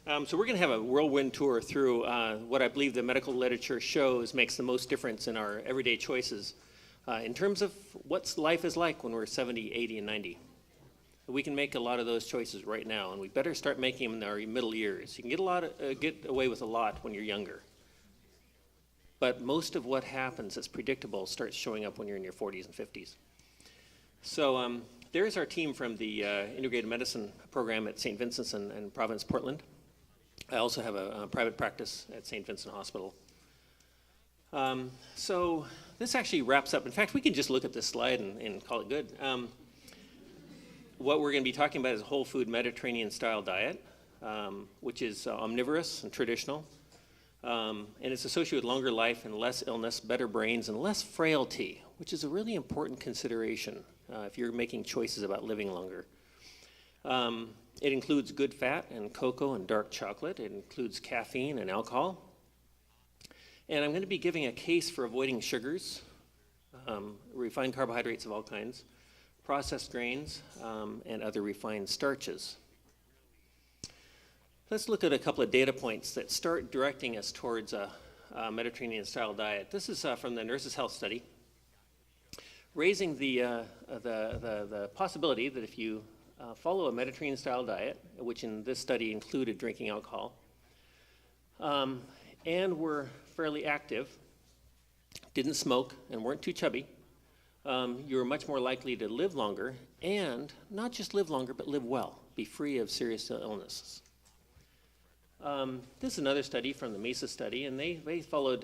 So we're going to have a whirlwind tour through what I believe the medical literature shows makes the most difference in our everyday choices in terms of what life is like when we're 70, 80, and 90. We can make a lot of those choices right now, and we better start making them in our middle years. You can get away with a lot when you're younger. But most of what happens that's predictable starts showing up when you're in your 40s and 50s. So there's our team from the integrated medicine program at St. Vincent's and Providence, Portland. I also have a private practice at St. Vincent Hospital. So this actually wraps up. In fact, we can just look at this slide and call it good. What we're going to be talking about is a whole food Mediterranean style diet, which is omnivorous and traditional. And it's associated with longer life and less illness, better brains, and less frailty, which is a really important consideration if you're making choices about living longer. It includes good fat and cocoa and dark chocolate. It includes caffeine and alcohol. And I'm going to be giving a case for avoiding sugars, refined carbohydrates of all kinds, processed grains, and other refined starches. Let's look at a couple of data points that start directing us towards a Mediterranean-style diet. This is from the Nurses' Health Study, raising the possibility that if you follow a Mediterranean-style diet, which in this study included drinking alcohol, and were fairly active, didn't smoke, and weren't too chubby, you were much more likely to live longer, and not just live longer, but live well, be free of serious illnesses. This is another study from the MESA study, and they followed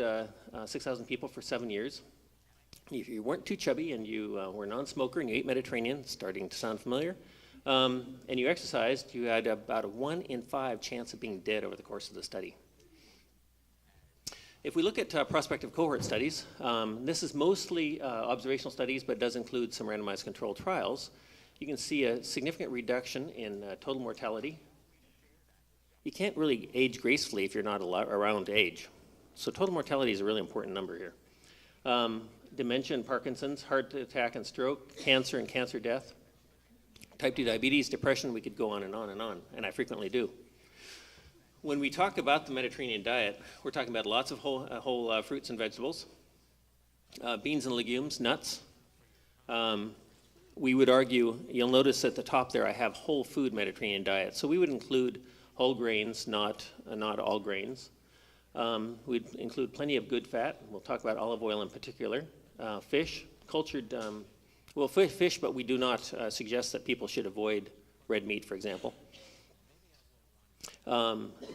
6,000 people for 7 years. If you weren't too chubby and you were a non-smoker and you ate Mediterranean, starting to sound familiar, and you exercised, you had about a 1 in 5 chance of being dead over the course of the study. If we look at prospective cohort studies, this is mostly observational studies, but does include some randomized controlled trials. You can see a significant reduction in total mortality. You can't really age gracefully if you're not around to age. So total mortality is a really important number here. Dementia and Parkinson's, heart attack and stroke, cancer and cancer death, type 2 diabetes, depression, we could go on and on and on, and I frequently do. When we talk about the Mediterranean diet, we're talking about lots of whole fruits and vegetables, beans and legumes, nuts. We would argue, you'll notice at the top there I have whole food Mediterranean diet. So we would include whole grains, not all grains. We'd include plenty of good fat. We'll talk about olive oil in particular. Fish, cultured, fish, but we do not suggest that people should avoid red meat, for example.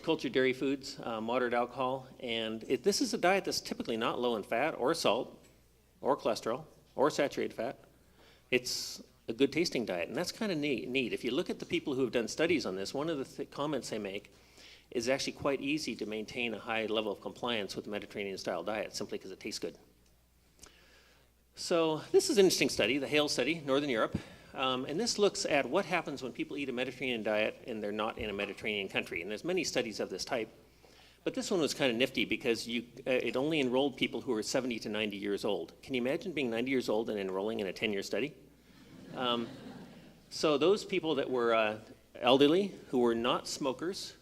Cultured dairy foods, moderate alcohol, and this is a diet that's typically not low in fat or salt or cholesterol or saturated fat. It's a good tasting diet, and that's kind of neat. If you look at the people who have done studies on this, one of the comments they make is actually quite easy to maintain a high level of compliance with the Mediterranean-style diet simply because it tastes good. So this is an interesting study, the Hassell study, Northern Europe. And this looks at what happens when people eat a Mediterranean diet and they're not in a Mediterranean country. And there's many studies of this type. But this one was kind of nifty because it only enrolled people who were 70 to 90 years old. Can you imagine being 90 years old and enrolling in a 10-year study? So those people that were elderly, who were not smokers,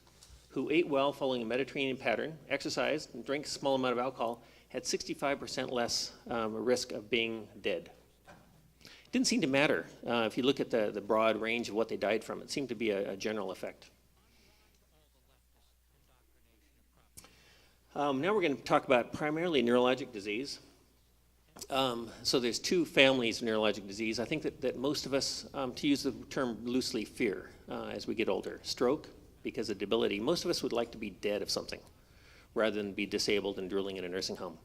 who ate well following a Mediterranean pattern, exercised, and drank a small amount of alcohol, had 65% less risk of being dead. It didn't seem to matter. If you look at the broad range of what they died from, it seemed to be a general effect. Now we're going to talk about primarily neurologic disease. So there's two families of neurologic disease. I think that most of us, to use the term loosely, fear as we get older. Stroke, because of debility. Most of us would like to be dead of something rather than be disabled and drooling in a nursing home.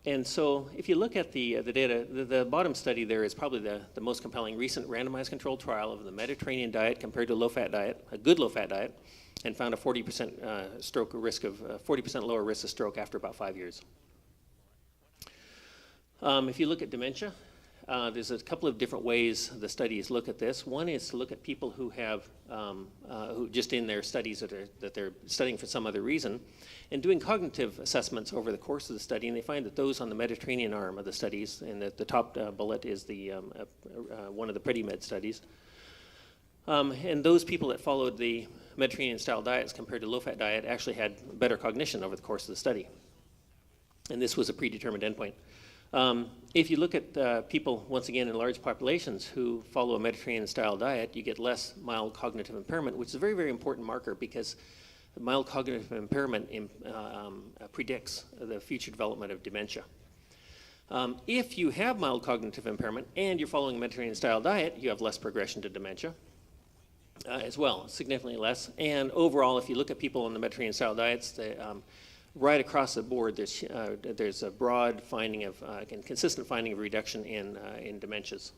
And so if you look at the data, the bottom study there is probably the most compelling recent randomized controlled trial of the Mediterranean diet compared to a low-fat diet, a good low-fat diet, and found a 40% stroke risk of 40% lower risk of stroke after about 5 years. If you look at dementia, there's a couple of different ways the studies look at this. One is to look at people who have, who just in their studies that they're studying for some other reason, and doing cognitive assessments over the course of the study, and they find that those on the Mediterranean arm of the studies, and the top bullet is the one of the PrettyMed studies, And those people that followed the Mediterranean-style diets compared to low-fat diet actually had better cognition over the course of the study. And this was a predetermined endpoint. If you look at people, once again, in large populations who follow a Mediterranean-style diet, you get less mild cognitive impairment, which is a very, very important marker because mild cognitive impairment predicts the future development of dementia. If you have mild cognitive impairment and you're following a Mediterranean-style diet, you have less progression to dementia as well, significantly less. And overall, if you look at people on the Mediterranean-style diets, they, right across the board, there's a broad finding of, and consistent finding of reduction in dementias.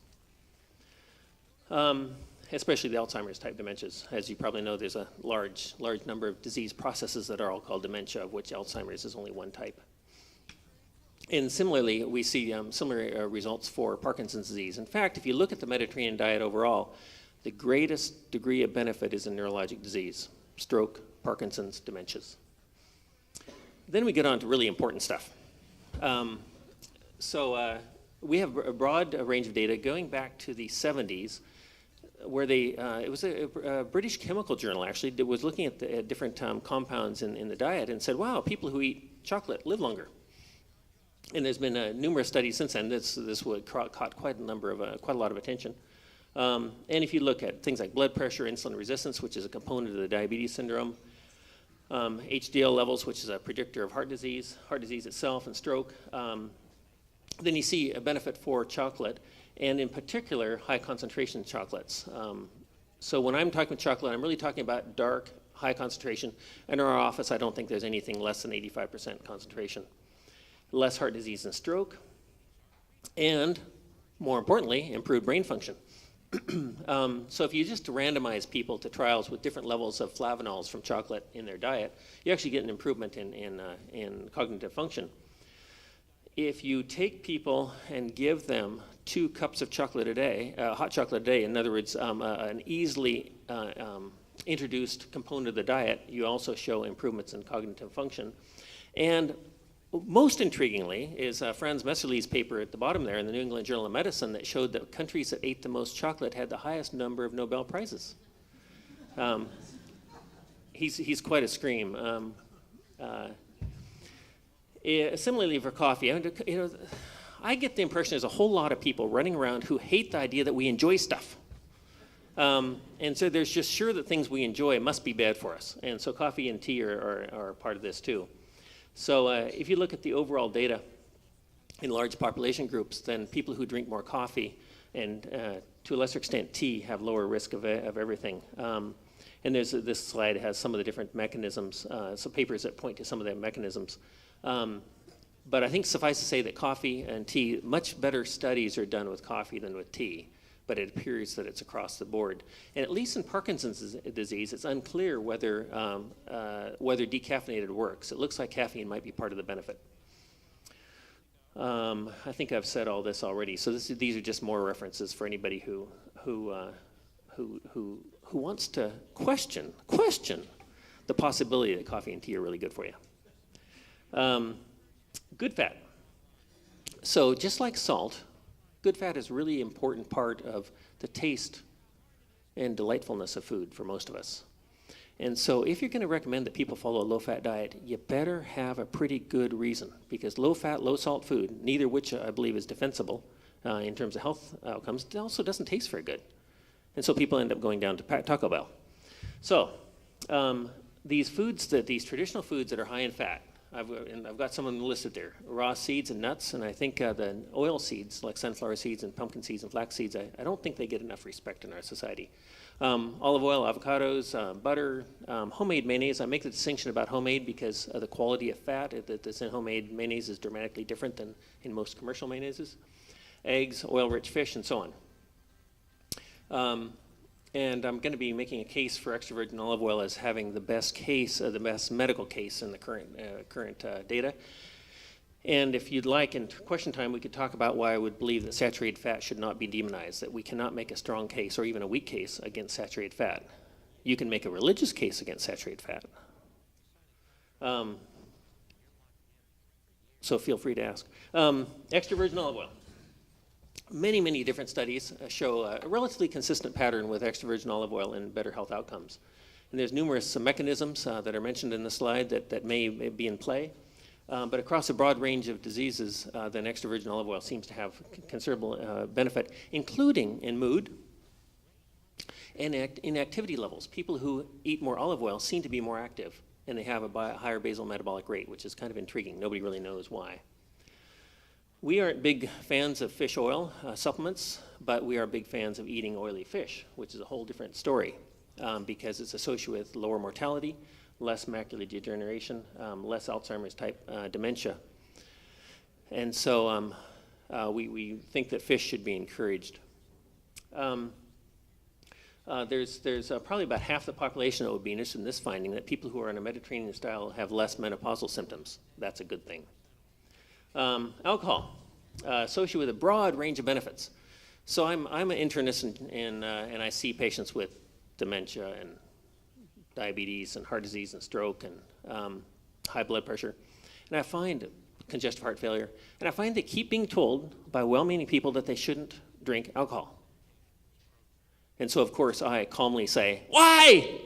Especially the Alzheimer's type dementias. As you probably know, there's a large number of disease processes that are all called dementia, of which Alzheimer's is only one type. And similarly, we see similar results for Parkinson's disease. In fact, if you look at the Mediterranean diet overall, the greatest degree of benefit is in neurologic disease, stroke, Parkinson's, dementias. Then we get on to really important stuff. We have a broad range of data going back to the 70s, where it was a British chemical journal actually that was looking at different compounds in the diet and said, wow, people who eat chocolate live longer. And there's been numerous studies since then. This caught quite a lot of attention. And if you look at things like blood pressure, insulin resistance, which is a component of the diabetes syndrome, HDL levels, which is a predictor of heart disease itself, and stroke, then you see a benefit for chocolate, and in particular, high concentration chocolates. So when I'm talking about chocolate, I'm really talking about dark, high concentration. In our office, I don't think there's anything less than 85% concentration. Less heart disease and stroke, and more importantly, improved brain function. So if you just randomize people to trials with different levels of flavanols from chocolate in their diet, you actually get an improvement in cognitive function. If you take people and give them 2 cups of chocolate a day, hot chocolate a day, in other words, an easily introduced component of the diet, you also show improvements in cognitive function. And most intriguingly is Franz Messerli's paper at the bottom there in the New England Journal of Medicine that showed that countries that ate the most chocolate had the highest number of Nobel Prizes. He's quite a scream. Similarly for coffee, I get the impression there's a whole lot of people running around who hate the idea that we enjoy stuff. And so there's just sure that things we enjoy must be bad for us. And so coffee and tea are part of this too. So if you look at the overall data in large population groups, then people who drink more coffee and to a lesser extent tea have lower risk of everything. And this slide has some of the different mechanisms, some papers that point to some of the mechanisms. But I think suffice to say that coffee and tea, much better studies are done with coffee than with tea. But it appears that it's across the board. And at least in Parkinson's disease, it's unclear whether decaffeinated works. It looks like caffeine might be part of the benefit. I think I've said all this already. So these are just more references for anybody who wants to question the possibility that coffee and tea are really good for you. Good fat. So just like salt, good fat is a really important part of the taste and delightfulness of food for most of us. And so if you're going to recommend that people follow a low-fat diet, you better have a pretty good reason, because low-fat, low-salt food, neither which I believe is defensible in terms of health outcomes, it also doesn't taste very good. And so people end up going down to Taco Bell. So these traditional foods that are high in fat, I've got some of them listed there. Raw seeds and nuts, and I think the oil seeds, like sunflower seeds and pumpkin seeds and flax seeds, I don't think they get enough respect in our society. Olive oil, avocados, butter, homemade mayonnaise. I make the distinction about homemade because the quality of fat that's in homemade mayonnaise is dramatically different than in most commercial mayonnaises. Eggs, oil-rich fish, and so on. And I'm going to be making a case for extra virgin olive oil as having the best case, the best medical case in the current data. And if you'd like, in question time, we could talk about why I would believe that saturated fat should not be demonized, that we cannot make a strong case or even a weak case against saturated fat. You can make a religious case against saturated fat. So feel free to ask. Extra virgin olive oil. Many, many different studies show a relatively consistent pattern with extra virgin olive oil and better health outcomes. And there's numerous mechanisms that are mentioned in the slide that may be in play. But across a broad range of diseases, then extra virgin olive oil seems to have considerable benefit, including in mood and inactivity levels. People who eat more olive oil seem to be more active, and they have a higher basal metabolic rate, which is kind of intriguing. Nobody really knows why. We aren't big fans of fish oil supplements, but we are big fans of eating oily fish, which is a whole different story because it's associated with lower mortality, less macular degeneration, less Alzheimer's type dementia. And so we think that fish should be encouraged. There's probably about half the population that would be interested in this finding, that people who are on a Mediterranean style have less menopausal symptoms. That's a good thing. Alcohol, associated with a broad range of benefits. So I'm an internist and I see patients with dementia and diabetes and heart disease and stroke and high blood pressure. And I find congestive heart failure. And I find they keep being told by well-meaning people that they shouldn't drink alcohol. And so, of course, I calmly say, why?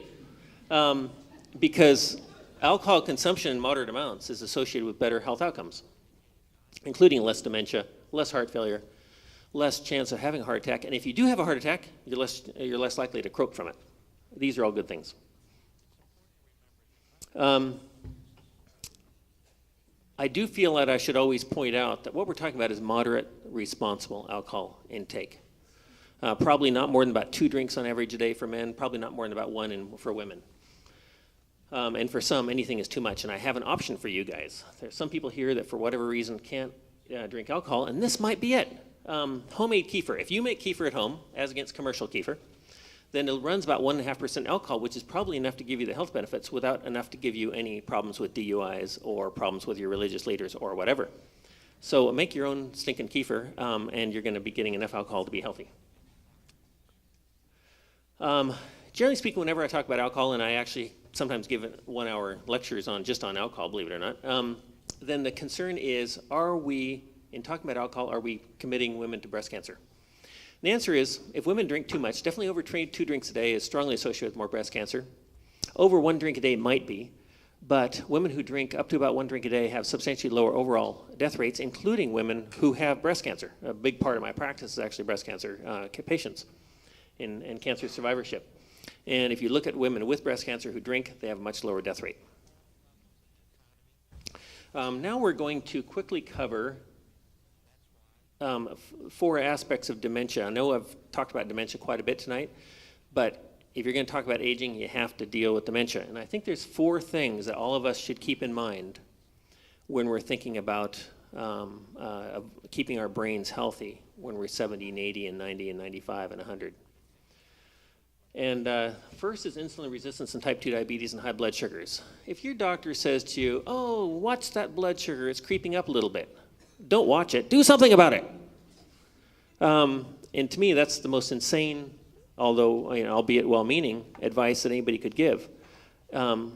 Because alcohol consumption in moderate amounts is associated with better health outcomes, including less dementia, less heart failure, less chance of having a heart attack. And if you do have a heart attack, you're less likely to croak from it. These are all good things. I do feel that I should always point out that what we're talking about is moderate, responsible alcohol intake. Probably not more than about 2 drinks on average a day for men, probably not more than about 1 for women. And for some, anything is too much. And I have an option for you guys. There's some people here that for whatever reason can't drink alcohol, and this might be it. Homemade kefir. If you make kefir at home, as against commercial kefir, then it runs about 1.5% alcohol, which is probably enough to give you the health benefits without enough to give you any problems with DUIs or problems with your religious leaders or whatever. So make your own stinking kefir, and you're going to be getting enough alcohol to be healthy. Generally speaking, whenever I talk about alcohol, and I actually sometimes give 1-hour lectures just on alcohol, believe it or not, then the concern is, in talking about alcohol, are we committing women to breast cancer? The answer is, if women drink too much, definitely over 2 drinks a day is strongly associated with more breast cancer. Over 1 drink a day might be, but women who drink up to about 1 drink a day have substantially lower overall death rates, including women who have breast cancer. A big part of my practice is actually breast cancer patients and cancer survivorship. And if you look at women with breast cancer who drink, they have a much lower death rate. Now we're going to quickly cover 4 aspects of dementia. I know I've talked about dementia quite a bit tonight, but if you're going to talk about aging, you have to deal with dementia. And I think there's 4 things that all of us should keep in mind when we're thinking about keeping our brains healthy when we're 70 and 80 and 90 and 95 and 100. And first is insulin resistance and type 2 diabetes and high blood sugars. If your doctor says to you, oh, watch that blood sugar, it's creeping up a little bit. Don't watch it, do something about it. And to me, that's the most insane, although, albeit well-meaning, advice that anybody could give. The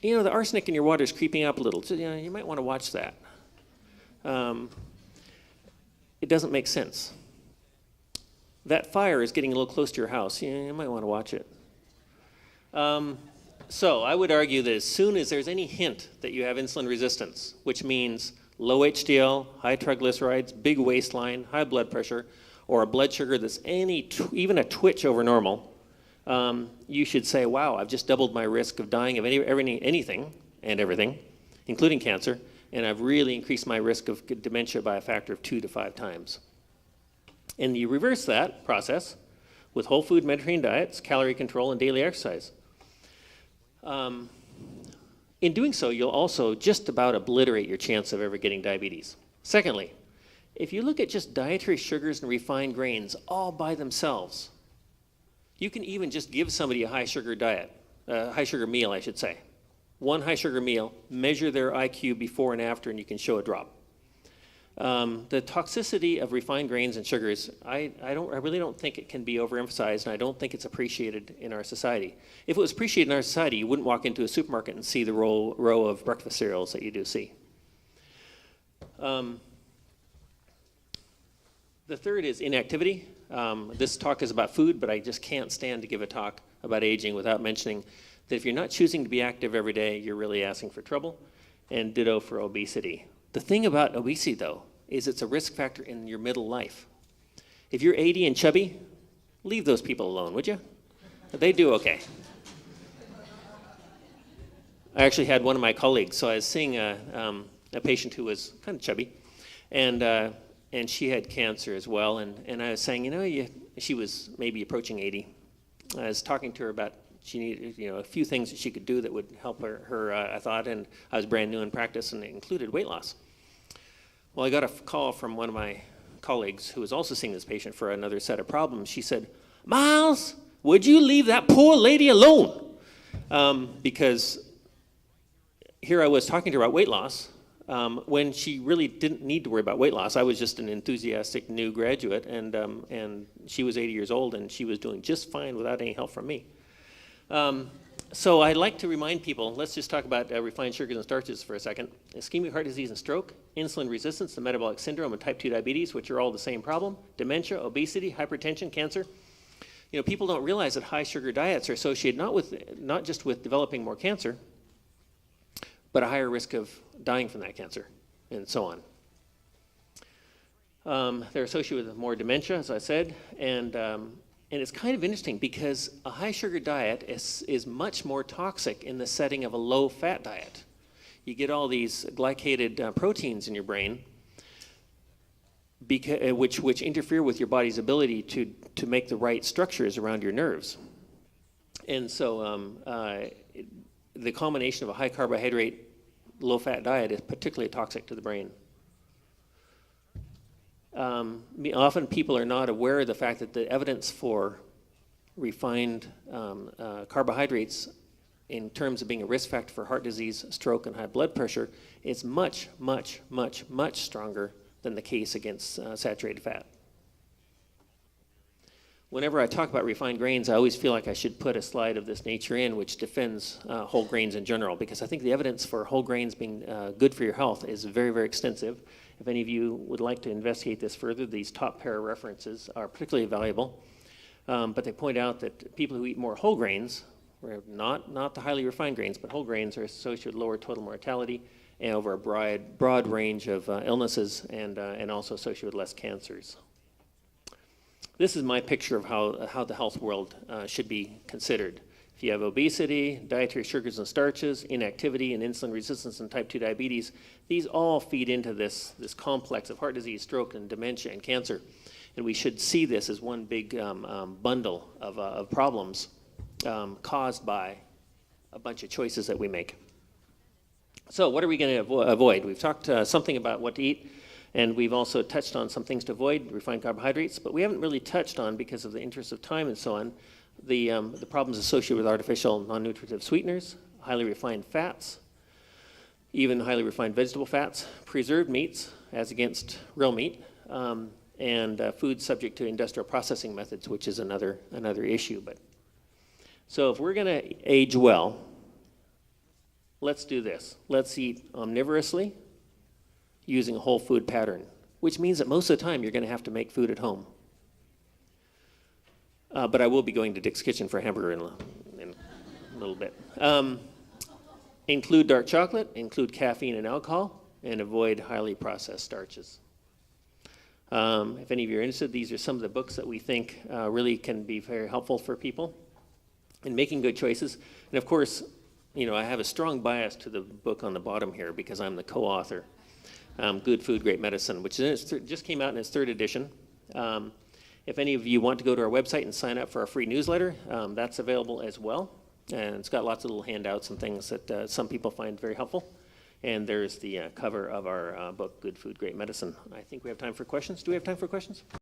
arsenic in your water is creeping up a little, so you might want to watch that. It doesn't make sense. That fire is getting a little close to your house. You might want to watch it. So I would argue that as soon as there's any hint that you have insulin resistance, which means low HDL, high triglycerides, big waistline, high blood pressure, or a blood sugar that's even a twitch over normal, you should say, wow, I've just doubled my risk of dying of anything and everything, including cancer, and I've really increased my risk of dementia by a factor of 2 to 5 times. And you reverse that process with whole food Mediterranean diets, calorie control, and daily exercise. In doing so, you'll also just about obliterate your chance of ever getting diabetes. Secondly, if you look at just dietary sugars and refined grains all by themselves, you can even just give somebody a high sugar meal, I should say. 1 high sugar meal, measure their IQ before and after, and you can show a drop. The toxicity of refined grains and sugars, I really don't think it can be overemphasized, and I don't think it's appreciated in our society. If it was appreciated in our society, you wouldn't walk into a supermarket and see the row of breakfast cereals that you do see. The The third is inactivity. This talk is about food, but I just can't stand to give a talk about aging without mentioning that if you're not choosing to be active every day, you're really asking for trouble, and ditto for obesity. The thing about obesity, though, is it's a risk factor in your middle life. If you're 80 and chubby, leave those people alone, would you? They do okay. I actually had one of my colleagues, so I was seeing a patient who was kind of chubby, and she had cancer as well, and I was saying, she was maybe approaching 80. I was talking to her about she needed, a few things that she could do that would help her, I thought, and I was brand new in practice, and it included weight loss. Well, I got a call from one of my colleagues who was also seeing this patient for another set of problems. She said, "Miles, would you leave that poor lady alone?" Because here I was talking to her about weight loss, when she really didn't need to worry about weight loss. I was just an enthusiastic new graduate, and she was 80 years old, and she was doing just fine without any help from me. So I'd like to remind people, let's just talk about refined sugars and starches for a second. Ischemic heart disease and stroke, insulin resistance, the metabolic syndrome, and type 2 diabetes, which are all the same problem, dementia, obesity, hypertension, cancer. People don't realize that high sugar diets are associated not just with developing more cancer, but a higher risk of dying from that cancer, and so on. They're associated with more dementia, as I said, and it's kind of interesting because a high sugar diet is much more toxic in the setting of a low fat diet. You get all these glycated proteins in your brain, which interfere with your body's ability to make the right structures around your nerves. And so the combination of a high carbohydrate, low fat diet is particularly toxic to the brain. Often people are not aware of the fact that the evidence for refined carbohydrates in terms of being a risk factor for heart disease, stroke, and high blood pressure is much, much, much, much stronger than the case against saturated fat. Whenever I talk about refined grains, I always feel like I should put a slide of this nature in which defends whole grains in general, because I think the evidence for whole grains being good for your health is very, very extensive. If any of you would like to investigate this further, these top pair of references are particularly valuable. But they point out that people who eat more whole grains, not the highly refined grains, but whole grains, are associated with lower total mortality and over a broad range of illnesses, and also associated with less cancers. This is my picture of how the health world should be considered. If you have obesity, dietary sugars and starches, inactivity, and insulin resistance and type 2 diabetes, these all feed into this complex of heart disease, stroke, and dementia and cancer. And we should see this as one big bundle of problems caused by a bunch of choices that we make. So what are we going to avoid? We've talked something about what to eat, and we've also touched on some things to avoid, refined carbohydrates, but we haven't really touched on, because of the interest of time and so on, the problems associated with artificial non-nutritive sweeteners, highly refined fats, even highly refined vegetable fats, preserved meats as against real meat, and food subject to industrial processing methods, which is another issue. But so if we're going to age well, let's do this. Let's eat omnivorously using a whole food pattern, which means that most of the time you're going to have to make food at home. But I will be going to Dick's Kitchen for a hamburger in a little bit. Include dark chocolate, include caffeine and alcohol, and avoid highly processed starches. If any of you are interested, these are some of the books that we think really can be very helpful for people in making good choices. And of course, I have a strong bias to the book on the bottom here because I'm the co-author, Good Food, Great Medicine, which just came out in its 3rd edition. If any of you want to go to our website and sign up for our free newsletter, that's available as well. And it's got lots of little handouts and things that some people find very helpful. And there's the cover of our book, Good Food, Great Medicine. I think we have time for questions. Do we have time for questions?